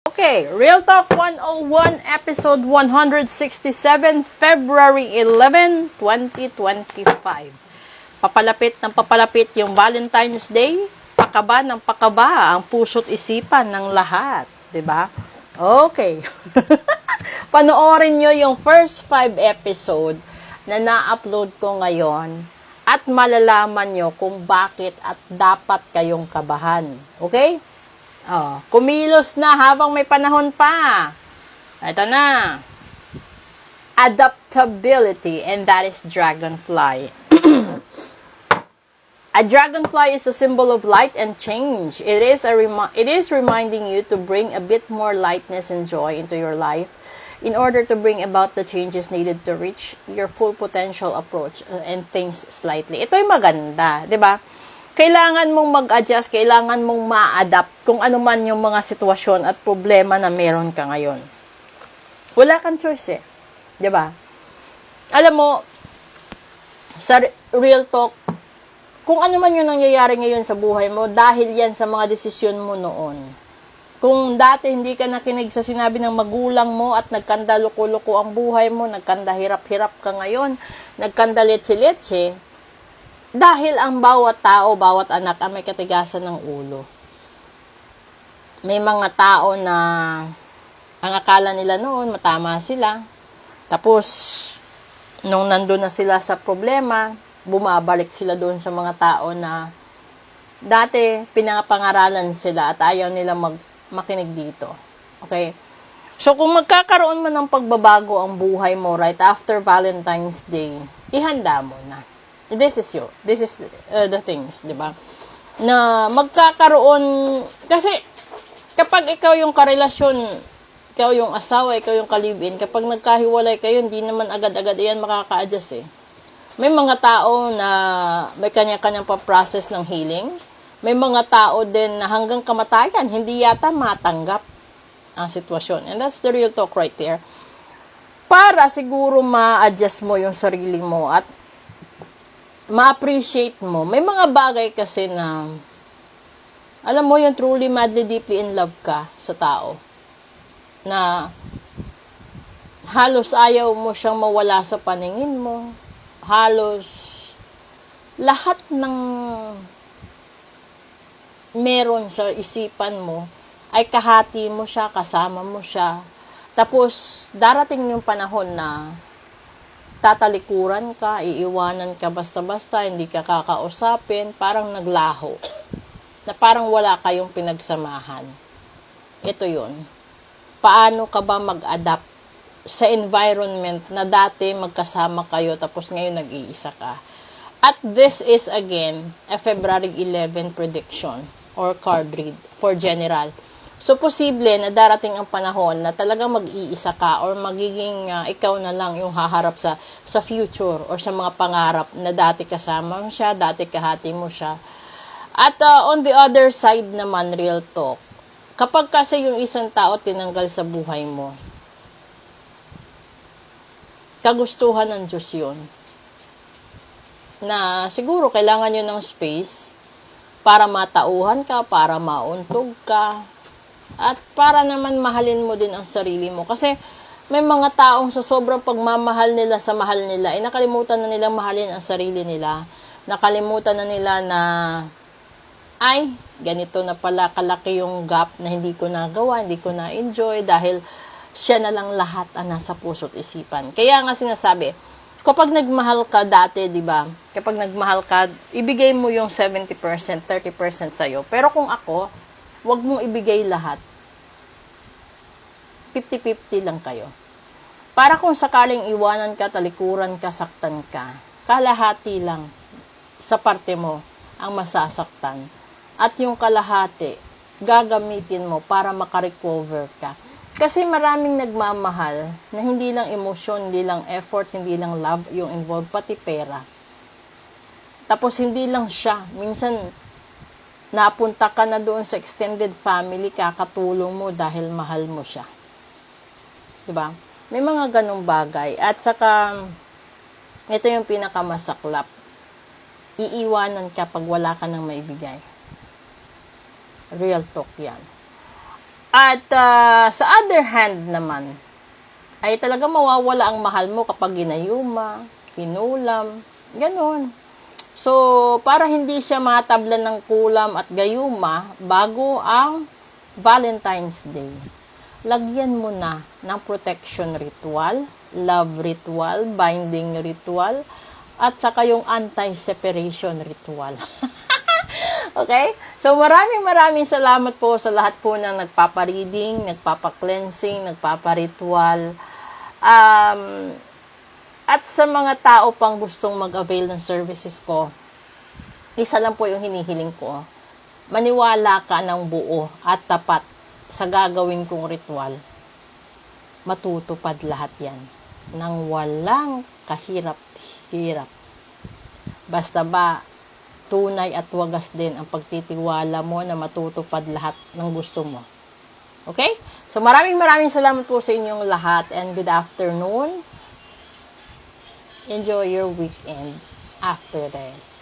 Okay, Real Talk 101, episode 167, February 11, 2025. Papalapit ng papalapit yung Valentine's Day, pakaba ng pakaba ang puso't isipan ng lahat, 'di ba? Okay. Panoorin nyo yung first 5 episode na na-upload ko ngayon at malalaman nyo kung bakit at dapat kayong kabahan. Okay? Oh, kumilos na habang may panahon pa. Ito na. Adaptability, and that is dragonfly. A dragonfly is a symbol of light and change. It is reminding you to bring a bit more lightness and joy into your life in order to bring about the changes needed to reach your full potential approach and things slightly. Ito ay maganda, 'di ba? Kailangan mong mag-adjust, kailangan mong ma-adapt kung ano man yung mga sitwasyon at problema na meron ka ngayon. Wala kang choice eh. 'Di ba? Alam mo, sa real talk, kung ano man yung nangyayari ngayon sa buhay mo, dahil yan sa mga desisyon mo noon. Kung dati hindi ka nakinig sa sinabi ng magulang mo at nagkanda loko-loko ang buhay mo, nagkanda hirap-hirap ka ngayon, nagkanda letse-letse, dahil ang bawat tao, bawat anak ay may katigasan ng ulo. May mga tao na ang akala nila noon, matama sila. Tapos, nung nandun na sila sa problema, bumabalik sila doon sa mga tao na dati pinapangaralan sila at ayaw nila makinig dito. Okay? So, kung magkakaroon man ng pagbabago ang buhay mo right after Valentine's Day, ihanda mo na. This is the things, di ba? Na magkakaroon, kasi kapag ikaw yung karelasyon, ikaw yung asawa, ikaw yung ka-live-in, kapag nagkahiwalay kayo, hindi naman agad-agad yan makaka-adjust eh. May mga tao na may kanya-kanyang pa-process ng healing. May mga tao din na hanggang kamatayan, hindi yata matanggap ang sitwasyon. And that's the real talk right there. Para siguro ma-adjust mo yung sarili mo at ma-appreciate mo. May mga bagay kasi na, alam mo yung truly, madly, deeply in love ka sa tao. Na halos ayaw mo siyang mawala sa paningin mo. Halos lahat ng meron sa isipan mo ay kahati mo siya, kasama mo siya. Tapos darating yung panahon na tatalikuran ka, iiwanan ka basta-basta, hindi ka kakausapin, parang naglaho. Na parang wala kayong pinagsamahan. Ito yun. Paano ka ba mag-adapt sa environment na dati magkasama kayo tapos ngayon nag-iisa ka? At this is again a February 11 prediction or card read for general. So, posible na darating ang panahon na talagang mag-iisa ka or magiging ikaw na lang yung haharap sa future or sa mga pangarap na dati kasama mo siya, dati kahati mo siya. At on the other side naman, real talk, kapag kasi yung isang tao tinanggal sa buhay mo, kagustuhan ng Diyos yun. Na siguro kailangan nyo ng space para matauhan ka, para mauntog ka, at para naman mahalin mo din ang sarili mo. Kasi may mga taong sa sobrang pagmamahal nila sa mahal nila, nakalimutan na nilang mahalin ang sarili nila. Nakalimutan na nila na, ay, ganito na pala kalaki yung gap na hindi ko nagawa, hindi ko na-enjoy dahil siya na lang lahat ang nasa puso't isipan. Kaya nga sinasabi, kapag nagmahal ka dati, di ba? Kapag nagmahal ka, ibigay mo yung 70%, 30% sa'yo. Pero kung ako, wag mong ibigay lahat. 50-50 lang kayo. Para kung sakaling iwanan ka, talikuran ka, saktan ka, kalahati lang sa parte mo ang masasaktan. At yung kalahati, gagamitin mo para makarecover ka. Kasi maraming nagmamahal na hindi lang emosyon, hindi lang effort, hindi lang love yung involved, pati pera. Tapos hindi lang siya. Minsan, napunta ka na doon sa extended family, kakatulong mo dahil mahal mo siya. Diba? May mga ganong bagay. At saka, ito yung pinakamasaklap. Iiwanan ka pag wala ka nang maibigay. Real talk yan. At sa other hand naman, ay talaga mawawala ang mahal mo kapag ginayuma, kinulam, ganon. So, para hindi siya matablan ng kulam at gayuma bago ang Valentine's Day, lagyan mo na ng protection ritual, love ritual, binding ritual, at saka yung anti-separation ritual. Okay? So, maraming salamat po sa lahat po ng nagpapa-reading, nagpapa-cleansing, nagpapa-ritual. At sa mga tao pang gustong mag-avail ng services ko, isa lang po yung hinihiling ko. Maniwala ka ng buo at tapat sa gagawin kong ritual. Matutupad lahat yan nang walang kahirap-hirap. Basta ba, tunay at wagas din ang pagtitiwala mo na matutupad lahat ng gusto mo. Okay? So, maraming salamat po sa inyong lahat and good afternoon. Enjoy your weekend after this.